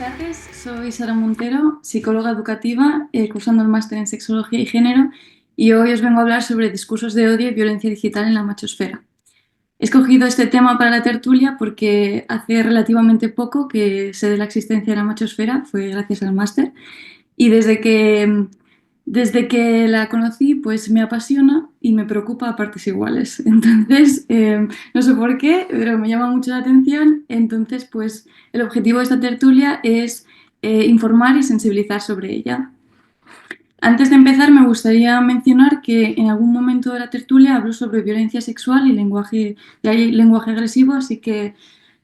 tardes, soy Sara Montero, psicóloga educativa, cursando el máster en Sexología y Género, y hoy os vengo a hablar sobre discursos de odio y violencia digital en la machosfera. He escogido este tema para la tertulia porque hace relativamente poco que sé de la existencia de la machosfera, fue gracias al máster, y desde que la conocí, pues me apasiona y me preocupa a partes iguales. Entonces, no sé por qué, pero me llama mucho la atención. Entonces, pues el objetivo de esta tertulia es informar y sensibilizar sobre ella. Antes de empezar, me gustaría mencionar que en algún momento de la tertulia hablo sobre violencia sexual y hay lenguaje agresivo, así que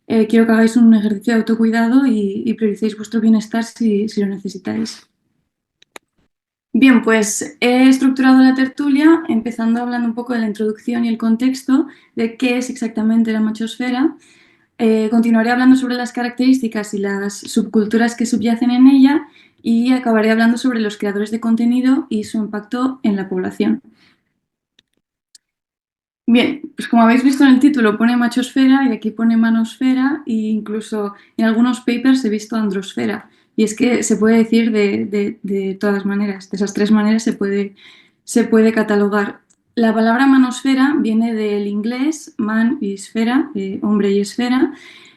quiero que hagáis un ejercicio de autocuidado y prioricéis vuestro bienestar si lo necesitáis. Bien, pues he estructurado la tertulia empezando hablando un poco de la introducción y el contexto de qué es exactamente la machosfera. Continuaré hablando sobre las características y las subculturas que subyacen en ella y acabaré hablando sobre los creadores de contenido y su impacto en la población. Bien, pues como habéis visto en el título pone machosfera y aquí pone manosfera e incluso en algunos papers he visto androsfera. Y es que se puede decir de todas maneras, de esas tres maneras se puede catalogar. La palabra manosfera viene del inglés man y esfera, hombre y esfera,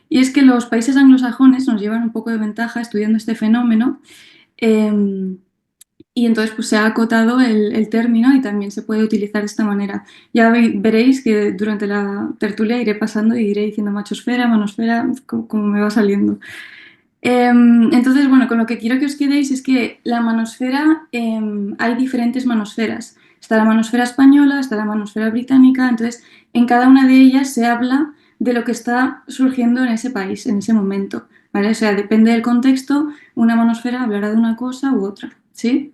y es que los países anglosajones nos llevan un poco de ventaja estudiando este fenómeno. eh, y entonces pues se ha acotado el término y también se puede utilizar de esta manera. Ya veréis que durante la tertulia iré pasando y iré diciendo machosfera, manosfera, como me va saliendo. Entonces, bueno, con lo que quiero que os quedéis es que la manosfera, hay diferentes manosferas. Está la manosfera española, está la manosfera británica, entonces en cada una de ellas se habla de lo que está surgiendo en ese país, en ese momento, ¿vale? O sea, depende del contexto, una manosfera hablará de una cosa u otra, ¿sí?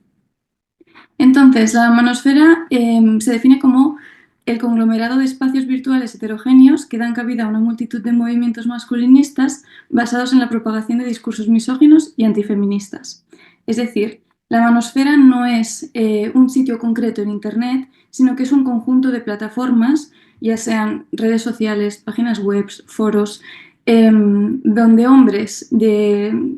Entonces, la manosfera se define como el conglomerado de espacios virtuales heterogéneos que dan cabida a una multitud de movimientos masculinistas basados en la propagación de discursos misóginos y antifeministas. Es decir, la manosfera no es un sitio concreto en Internet, sino que es un conjunto de plataformas, ya sean redes sociales, páginas web, foros, donde hombres de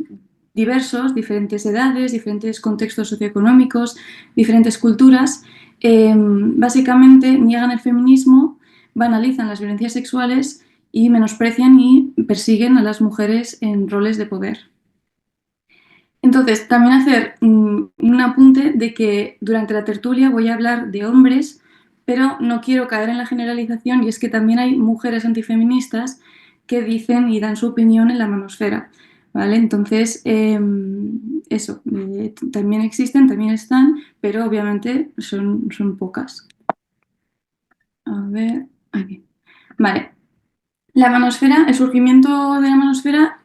diversos, diferentes edades, diferentes contextos socioeconómicos, diferentes culturas, básicamente niegan el feminismo, banalizan las violencias sexuales y menosprecian y persiguen a las mujeres en roles de poder. Entonces, también hacer un apunte de que durante la tertulia voy a hablar de hombres, pero no quiero caer en la generalización y es que también hay mujeres antifeministas que dicen y dan su opinión en la manosfera, ¿vale? Entonces, eso, también existen, también están, pero obviamente son pocas. A ver, aquí. Vale, la manosfera, el surgimiento de la manosfera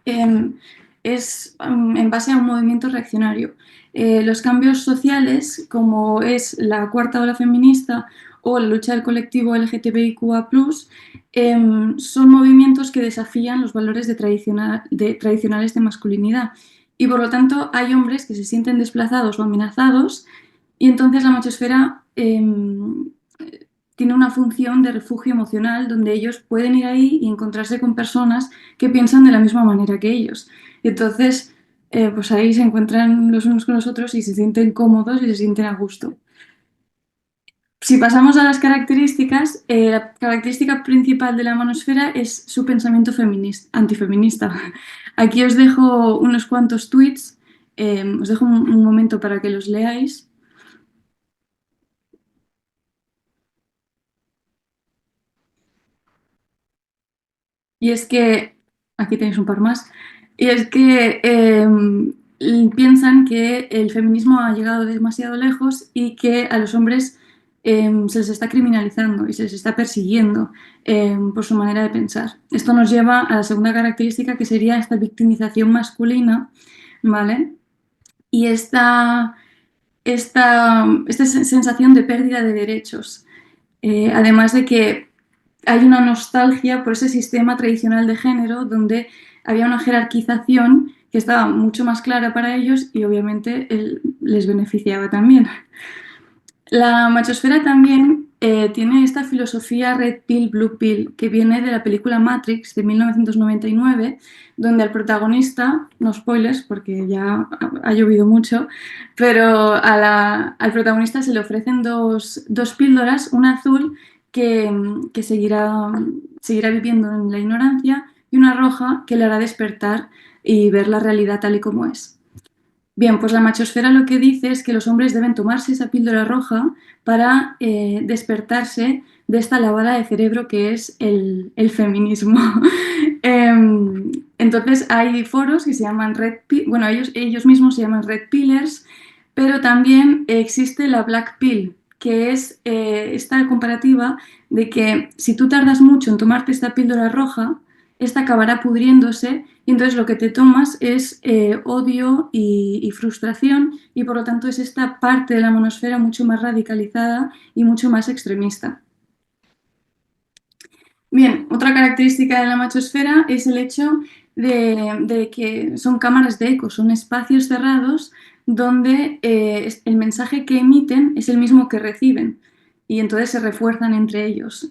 es en base a un movimiento reaccionario. Los cambios sociales, como es la cuarta ola feminista o la lucha del colectivo LGTBIQA+, son movimientos que desafían los valores tradicionales de masculinidad. Y por lo tanto hay hombres que se sienten desplazados o amenazados y entonces la machosfera tiene una función de refugio emocional donde ellos pueden ir ahí y encontrarse con personas que piensan de la misma manera que ellos. Entonces, pues ahí se encuentran los unos con los otros y se sienten cómodos y se sienten a gusto. Si pasamos a las características, la característica principal de la manosfera es su pensamiento antifeminista. Aquí os dejo unos cuantos tweets, os dejo un momento para que los leáis. Y es que, aquí tenéis un par más, y es que piensan que el feminismo ha llegado demasiado lejos y que a los hombres se les está criminalizando y se les está persiguiendo por su manera de pensar. Esto nos lleva a la segunda característica que sería esta victimización masculina, ¿vale? Y esta sensación de pérdida de derechos. Además de que hay una nostalgia por ese sistema tradicional de género donde había una jerarquización que estaba mucho más clara para ellos y obviamente les beneficiaba también. La machosfera también tiene esta filosofía Red Pill, Blue Pill, que viene de la película Matrix de 1999, donde al protagonista, no spoilers porque ya ha llovido mucho, pero al protagonista se le ofrecen dos píldoras, una azul que seguirá viviendo en la ignorancia y una roja que le hará despertar y ver la realidad tal y como es. Bien, pues la machosfera lo que dice es que los hombres deben tomarse esa píldora roja para despertarse de esta lavada de cerebro que es el feminismo. Entonces hay foros que se llaman bueno, ellos mismos se llaman Red Pillers, pero también existe la Black Pill, que es esta comparativa de que si tú tardas mucho en tomarte esta píldora roja, esta acabará pudriéndose y entonces lo que te tomas es odio y frustración y por lo tanto es esta parte de la manosfera mucho más radicalizada y mucho más extremista. Bien, otra característica de la machosfera es el hecho de que son cámaras de eco, son espacios cerrados donde el mensaje que emiten es el mismo que reciben y entonces se refuerzan entre ellos.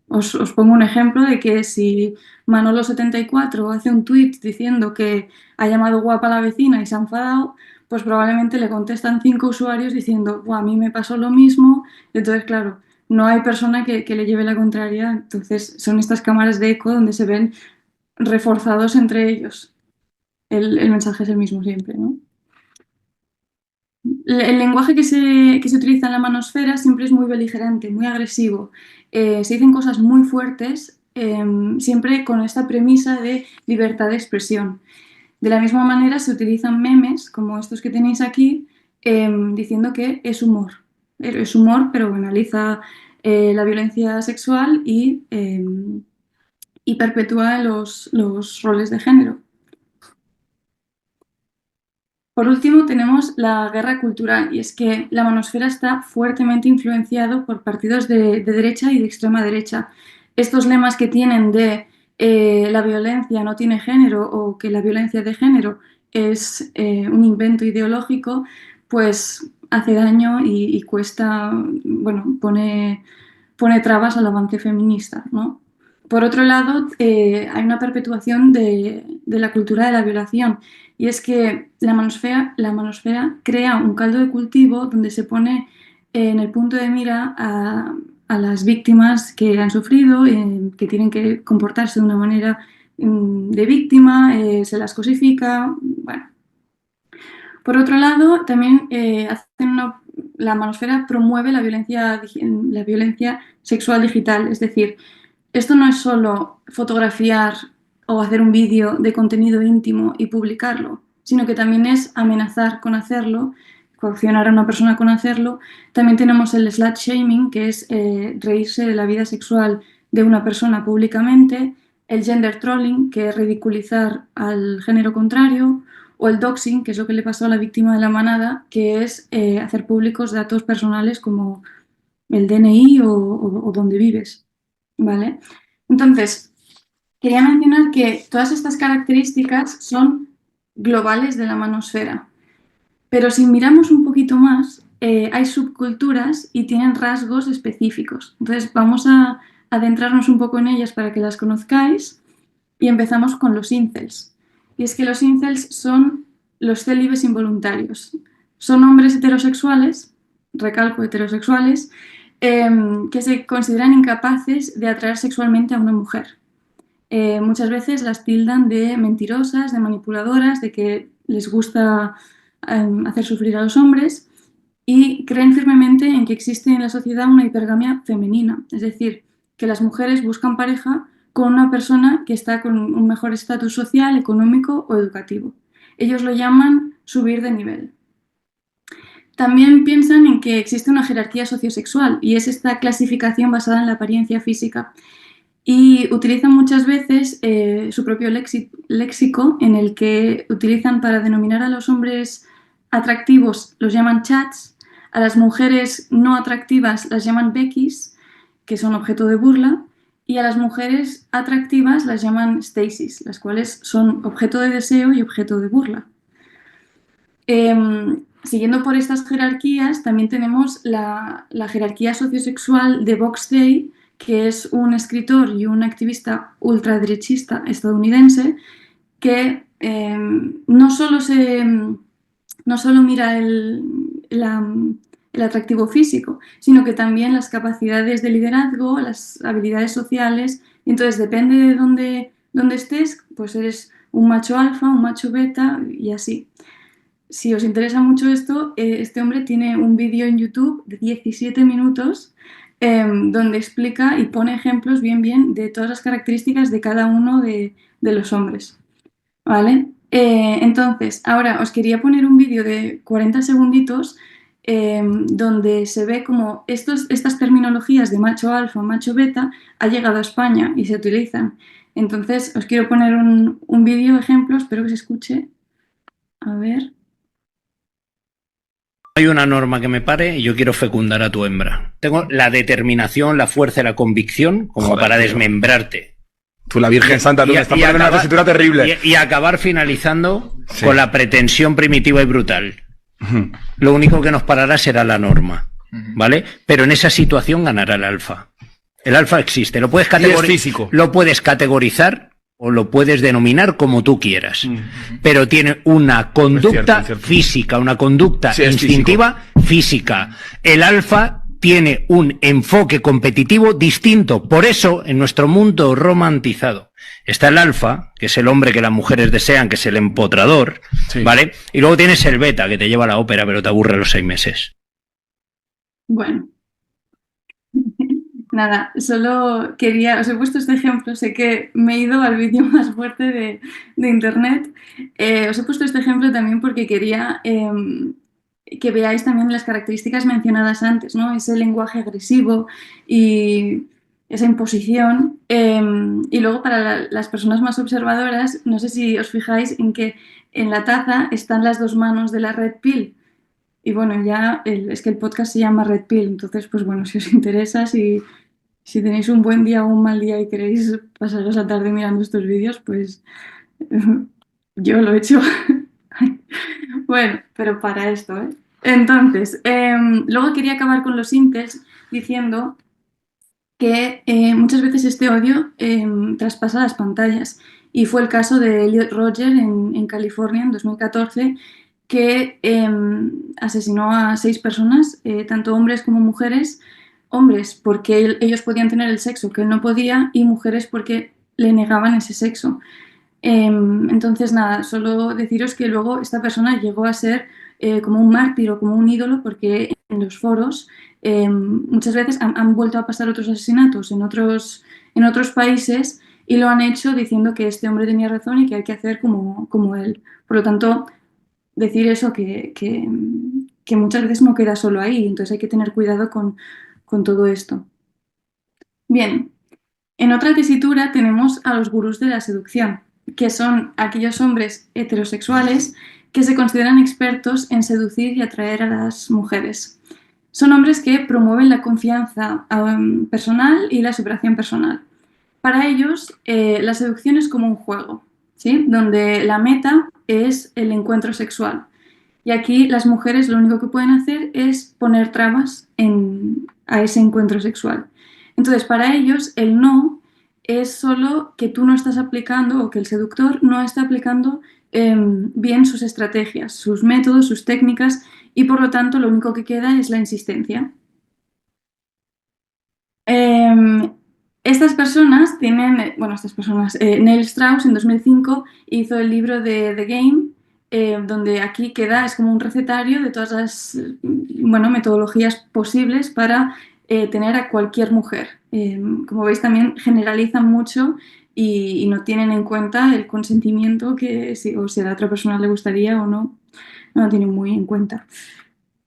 Os pongo un ejemplo de que si Manolo74 hace un tweet diciendo que ha llamado guapa a la vecina y se ha enfadado, pues probablemente le contestan 5 usuarios diciendo, a mí me pasó lo mismo, entonces claro, no hay persona que le lleve la contraria, entonces son estas cámaras de eco donde se ven reforzados entre ellos. El mensaje es el mismo siempre, ¿no? El lenguaje que se utiliza en la manosfera siempre es muy beligerante, muy agresivo. Se dicen cosas muy fuertes, siempre con esta premisa de libertad de expresión. De la misma manera se utilizan memes, como estos que tenéis aquí, diciendo que es humor. Es humor, pero banaliza la violencia sexual y perpetúa los roles de género. Por último, tenemos la guerra cultural, y es que la manosfera está fuertemente influenciado por partidos de derecha y de extrema derecha. Estos lemas que tienen de la violencia no tiene género o que la violencia de género es un invento ideológico, pues hace daño y cuesta, bueno, pone trabas al avance feminista, ¿no? Por otro lado, hay una perpetuación de la cultura de la violación y es que la manosfera crea un caldo de cultivo donde se pone en el punto de mira a las víctimas que han sufrido, que tienen que comportarse de una manera de víctima, se las cosifica, bueno. Por otro lado, también la manosfera promueve la violencia sexual digital, es decir, esto no es solo fotografiar o hacer un vídeo de contenido íntimo y publicarlo, sino que también es amenazar con hacerlo, coaccionar a una persona con hacerlo. También tenemos el slut shaming, que es reírse de la vida sexual de una persona públicamente, el gender trolling, que es ridiculizar al género contrario, o el doxing, que es lo que le pasó a la víctima de la manada, que es hacer públicos datos personales como el DNI o dónde vives. ¿Vale? Entonces, quería mencionar que todas estas características son globales de la manosfera, pero si miramos un poquito más, hay subculturas y tienen rasgos específicos. Entonces, vamos a adentrarnos un poco en ellas para que las conozcáis y empezamos con los incels. Y es que los incels son los célibes involuntarios. Son hombres heterosexuales, recalco heterosexuales, que se consideran incapaces de atraer sexualmente a una mujer. Muchas veces las tildan de mentirosas, de manipuladoras, de que les gusta hacer sufrir a los hombres y creen firmemente en que existe en la sociedad una hipergamia femenina, es decir, que las mujeres buscan pareja con una persona que está con un mejor estatus social, económico o educativo. Ellos lo llaman subir de nivel. También piensan en que existe una jerarquía sociosexual y es esta clasificación basada en la apariencia física. Y utilizan muchas veces su propio léxico en el que utilizan para denominar a los hombres atractivos, los llaman chats, a las mujeres no atractivas las llaman Beckys, que son objeto de burla, y a las mujeres atractivas las llaman Stacys, las cuales son objeto de deseo y objeto de burla. siguiendo por estas jerarquías, también tenemos la jerarquía sociosexual de Box Day, que es un escritor y un activista ultraderechista estadounidense que no solo mira el atractivo físico, sino que también las capacidades de liderazgo, las habilidades sociales. Y entonces depende de dónde estés, pues eres un macho alfa, un macho beta y así. Si os interesa mucho esto, este hombre tiene un vídeo en YouTube de 17 minutos donde explica y pone ejemplos bien de todas las características de cada uno de los hombres. ¿Vale? Entonces, ahora os quería poner un vídeo de 40 segunditos donde se ve como estas terminologías de macho alfa, macho beta, ha llegado a España y se utilizan. Entonces, os quiero poner un vídeo ejemplo, espero que se escuche. A ver. Hay una norma que me pare y yo quiero fecundar a tu hembra. Tengo la determinación, la fuerza y la convicción como para desmembrarte. Tú, la Virgen Santa, tú me estás poniendo una tesitura terrible. Y acabar finalizando con la pretensión primitiva y brutal. Lo único que nos parará será la norma, ¿vale? Pero en esa situación ganará el alfa. El alfa existe. Lo puedes categorizar o lo puedes denominar como tú quieras. Pero tiene una conducta física, una conducta instintiva física. El alfa tiene un enfoque competitivo distinto. Por eso, en nuestro mundo romantizado, está el alfa, que es el hombre que las mujeres desean, que es el empotrador, ¿vale? Y luego tienes el beta, que te lleva a la ópera, pero te aburre a los 6 meses. Bueno. Nada, solo os he puesto este ejemplo, sé que me he ido al vídeo más fuerte de internet. Os he puesto este ejemplo también porque quería que veáis también las características mencionadas antes, ¿no? Ese lenguaje agresivo y esa imposición. Y luego para las personas más observadoras, no sé si os fijáis en que en la taza están las dos manos de la Red Pill. Y bueno, es que el podcast se llama Red Pill, entonces pues bueno, si os interesa, si tenéis un buen día o un mal día y queréis pasaros la tarde mirando estos vídeos, pues yo lo he hecho. Bueno, pero para esto, ¿eh? Entonces, luego quería acabar con los intels diciendo que muchas veces este odio traspasa las pantallas. Y fue el caso de Elliot Rodger en California en 2014, que asesinó a 6 personas, tanto hombres como mujeres. Hombres porque ellos podían tener el sexo que él no podía y mujeres porque le negaban ese sexo. Entonces, nada, solo deciros que luego esta persona llegó a ser como un mártir o como un ídolo porque en los foros muchas veces han vuelto a pasar otros asesinatos en otros países y lo han hecho diciendo que este hombre tenía razón y que hay que hacer como él. Por lo tanto, decir eso que muchas veces no queda solo ahí, entonces hay que tener cuidado con todo esto. Bien, en otra tesitura tenemos a los gurús de la seducción, que son aquellos hombres heterosexuales que se consideran expertos en seducir y atraer a las mujeres. Son hombres que promueven la confianza personal y la superación personal. Para ellos, la seducción es como un juego, ¿sí? Donde la meta es el encuentro sexual. Y aquí las mujeres lo único que pueden hacer es poner trabas a ese encuentro sexual. Entonces, para ellos, el no es solo que tú no estás aplicando o que el seductor no está aplicando bien sus estrategias, sus métodos, sus técnicas y por lo tanto lo único que queda es la insistencia. Estas personas tienen, Neil Strauss en 2005 hizo el libro de The Game, donde aquí queda, es como un recetario de todas las metodologías posibles para tener a cualquier mujer. Como veis, también generalizan mucho y no tienen en cuenta el consentimiento que si a la otra persona le gustaría o no, no lo tienen muy en cuenta.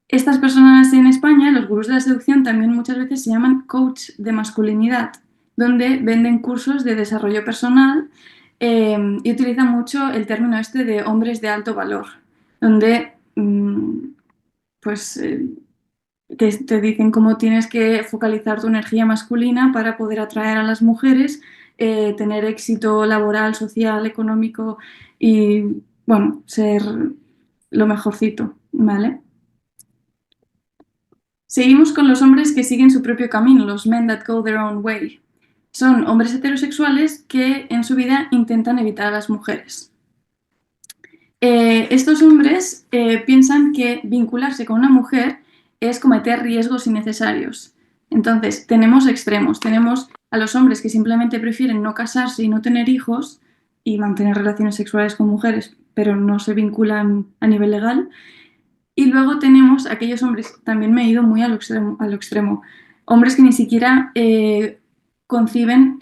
Estas personas en España, los gurús de la seducción, también muchas veces se llaman coach de masculinidad, donde venden cursos de desarrollo personal y utilizan mucho el término este de hombres de alto valor, donde te dicen cómo tienes que focalizar tu energía masculina para poder atraer a las mujeres, tener éxito laboral, social, económico y, bueno, ser lo mejorcito. ¿vale? Seguimos con los hombres que siguen su propio camino, los men that go their own way. Son hombres heterosexuales que en su vida intentan evitar a las mujeres. Estos hombres piensan que vincularse con una mujer es cometer riesgos innecesarios. Entonces, tenemos extremos. Tenemos a los hombres que simplemente prefieren no casarse y no tener hijos y mantener relaciones sexuales con mujeres, pero no se vinculan a nivel legal. Y luego tenemos aquellos hombres, también me he ido muy a lo extremo, hombres que ni siquiera conciben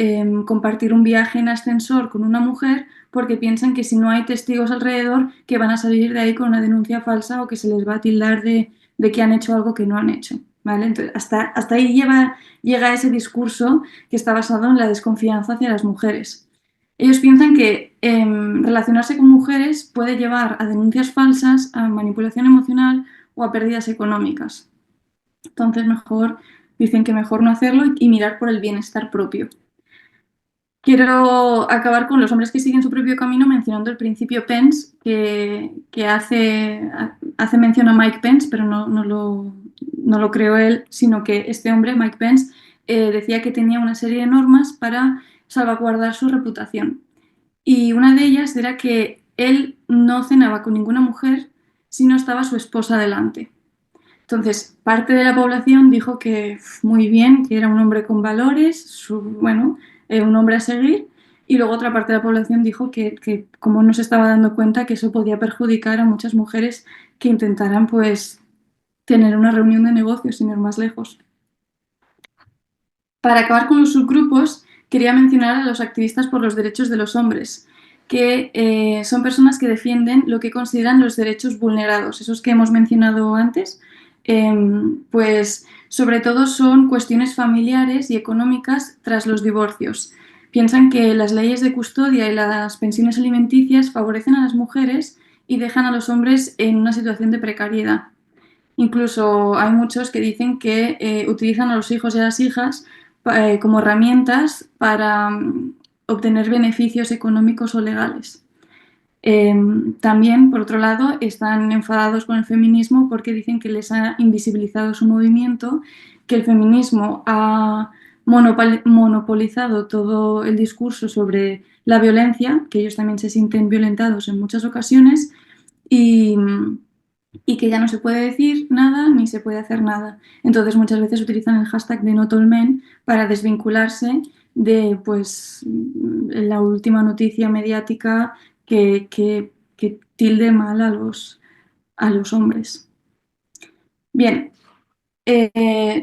compartir un viaje en ascensor con una mujer porque piensan que si no hay testigos alrededor que van a salir de ahí con una denuncia falsa o que se les va a tildar de que han hecho algo que no han hecho, ¿vale? Entonces, hasta ahí llega ese discurso que está basado en la desconfianza hacia las mujeres. Ellos piensan que relacionarse con mujeres puede llevar a denuncias falsas, a manipulación emocional o a pérdidas económicas. Entonces, dicen que mejor no hacerlo y mirar por el bienestar propio. Quiero acabar con los hombres que siguen su propio camino mencionando el principio Pence, que hace mención a Mike Pence, pero no lo creó él, sino que este hombre, Mike Pence, decía que tenía una serie de normas para salvaguardar su reputación. Y una de ellas era que él no cenaba con ninguna mujer si no estaba su esposa delante. Entonces, parte de la población dijo que muy bien, que era un hombre con valores, un hombre a seguir, y luego otra parte de la población dijo que como no se estaba dando cuenta que eso podía perjudicar a muchas mujeres que intentaran pues tener una reunión de negocios sin ir más lejos. Para acabar con los subgrupos, quería mencionar a los activistas por los derechos de los hombres, que son personas que defienden lo que consideran los derechos vulnerados, esos que hemos mencionado antes. Pues sobre todo son cuestiones familiares y económicas tras los divorcios. Piensan que las leyes de custodia y las pensiones alimenticias favorecen a las mujeres y dejan a los hombres en una situación de precariedad. Incluso hay muchos que dicen que utilizan a los hijos y a las hijas como herramientas para obtener beneficios económicos o legales. También, por otro lado, están enfadados con el feminismo porque dicen que les ha invisibilizado su movimiento, que el feminismo ha monopolizado todo el discurso sobre la violencia, que ellos también se sienten violentados en muchas ocasiones y que ya no se puede decir nada ni se puede hacer nada. Entonces muchas veces utilizan el hashtag de #NotAllMen para desvincularse de pues, la última noticia mediática que tilde mal a los hombres. Bien,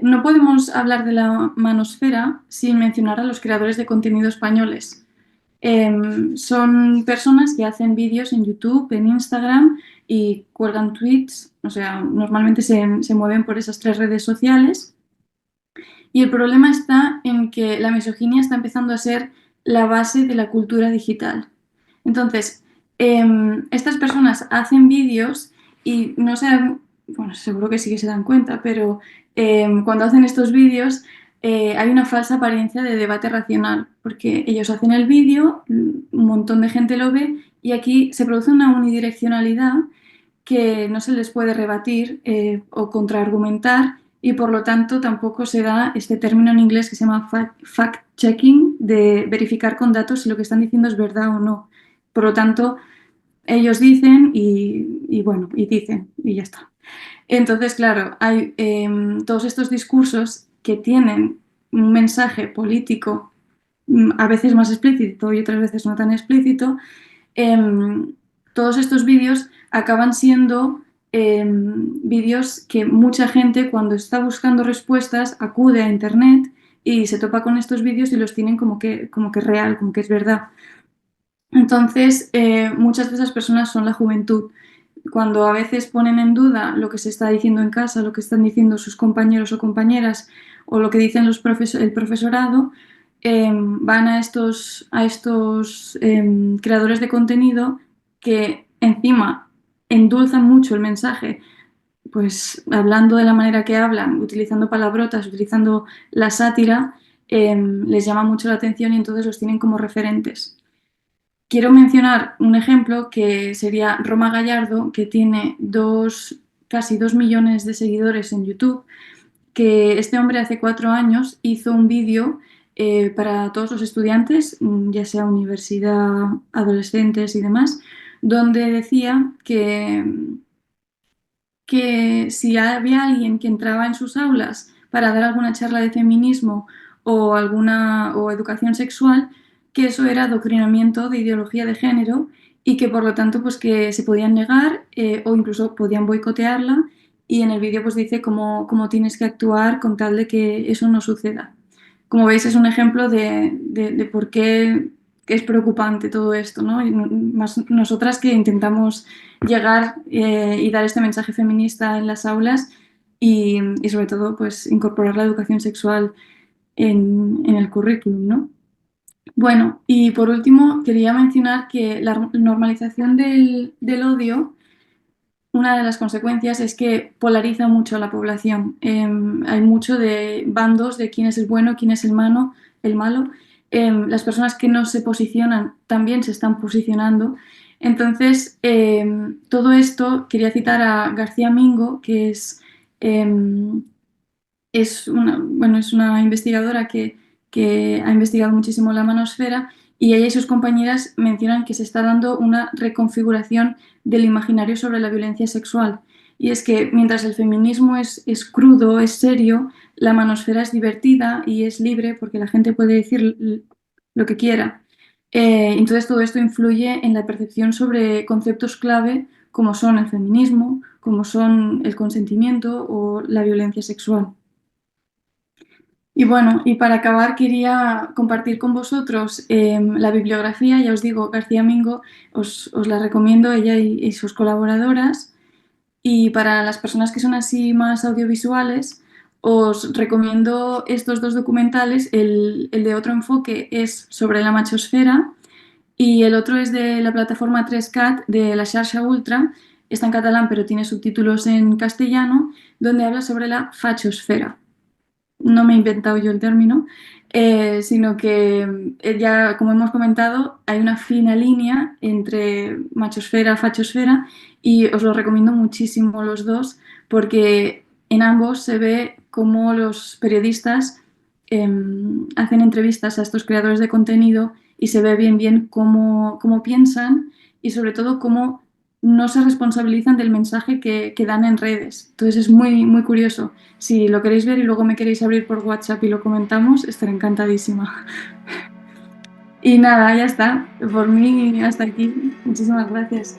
no podemos hablar de la manosfera sin mencionar a los creadores de contenido españoles. Son personas que hacen vídeos en YouTube, en Instagram y cuelgan tweets, o sea, normalmente se mueven por esas 3 redes sociales. Y el problema está en que la misoginia está empezando a ser la base de la cultura digital. Entonces, estas personas hacen vídeos y no se dan, bueno, seguro que sí que se dan cuenta, pero cuando hacen estos vídeos hay una falsa apariencia de debate racional, porque ellos hacen el vídeo, un montón de gente lo ve y aquí se produce una unidireccionalidad que no se les puede rebatir o contraargumentar y por lo tanto tampoco se da este término en inglés que se llama fact-checking, de verificar con datos si lo que están diciendo es verdad o no. Por lo tanto, ellos dicen y dicen y ya está. Entonces, claro, hay todos estos discursos que tienen un mensaje político a veces más explícito y otras veces no tan explícito. Todos estos vídeos acaban siendo vídeos que mucha gente cuando está buscando respuestas acude a internet y se topa con estos vídeos y los tienen como que es real, como que es verdad. Entonces, muchas de esas personas son la juventud. Cuando a veces ponen en duda lo que se está diciendo en casa, lo que están diciendo sus compañeros o compañeras o lo que dicen el profesorado, van a estos creadores de contenido que encima endulzan mucho el mensaje, pues hablando de la manera que hablan, utilizando palabrotas, utilizando la sátira, les llama mucho la atención y entonces los tienen como referentes. Quiero mencionar un ejemplo que sería Roma Gallardo, que tiene 2 casi 2 millones de seguidores en YouTube, que este hombre hace 4 años hizo un vídeo para todos los estudiantes, ya sea universidad, adolescentes y demás, donde decía que si había alguien que entraba en sus aulas para dar alguna charla de feminismo o educación sexual, que eso era adoctrinamiento de ideología de género y que por lo tanto pues que se podían negar o incluso podían boicotearla, y en el vídeo pues dice cómo tienes que actuar con tal de que eso no suceda. Como veis, es un ejemplo de por qué es preocupante todo esto, ¿no? Y más nosotras que intentamos llegar y dar este mensaje feminista en las aulas y sobre todo pues incorporar la educación sexual en el currículum, ¿no? Bueno, y por último quería mencionar que la normalización del odio, una de las consecuencias es que polariza mucho a la población. Hay mucho de bandos de quién es el bueno, quién es el malo. Las personas que no se posicionan también se están posicionando. Entonces, todo esto, quería citar a García Mingo, que es una investigadora que ha investigado muchísimo la manosfera, y ella y sus compañeras mencionan que se está dando una reconfiguración del imaginario sobre la violencia sexual. Y es que mientras el feminismo es crudo, es serio, la manosfera es divertida y es libre porque la gente puede decir lo que quiera. Entonces todo esto influye en la percepción sobre conceptos clave como son el feminismo, como son el consentimiento o la violencia sexual. Y bueno, y para acabar quería compartir con vosotros la bibliografía. Ya os digo, García Mingo, os la recomiendo, ella y sus colaboradoras. Y para las personas que son así más audiovisuales, os recomiendo estos 2 documentales. El de Otro Enfoque es sobre la machosfera y el otro es de la plataforma 3CAT de la Xarxa Ultra. Está en catalán pero tiene subtítulos en castellano, donde habla sobre la fachosfera. No me he inventado yo el término, sino que ya, como hemos comentado, hay una fina línea entre machosfera, fachosfera, y os lo recomiendo muchísimo los dos, porque en ambos se ve cómo los periodistas hacen entrevistas a estos creadores de contenido y se ve bien cómo piensan y sobre todo cómo no se responsabilizan del mensaje que dan en redes. Entonces es muy curioso. Si lo queréis ver y luego me queréis abrir por WhatsApp y lo comentamos, estaré encantadísima. Y nada, ya está. Por mí hasta aquí. Muchísimas gracias.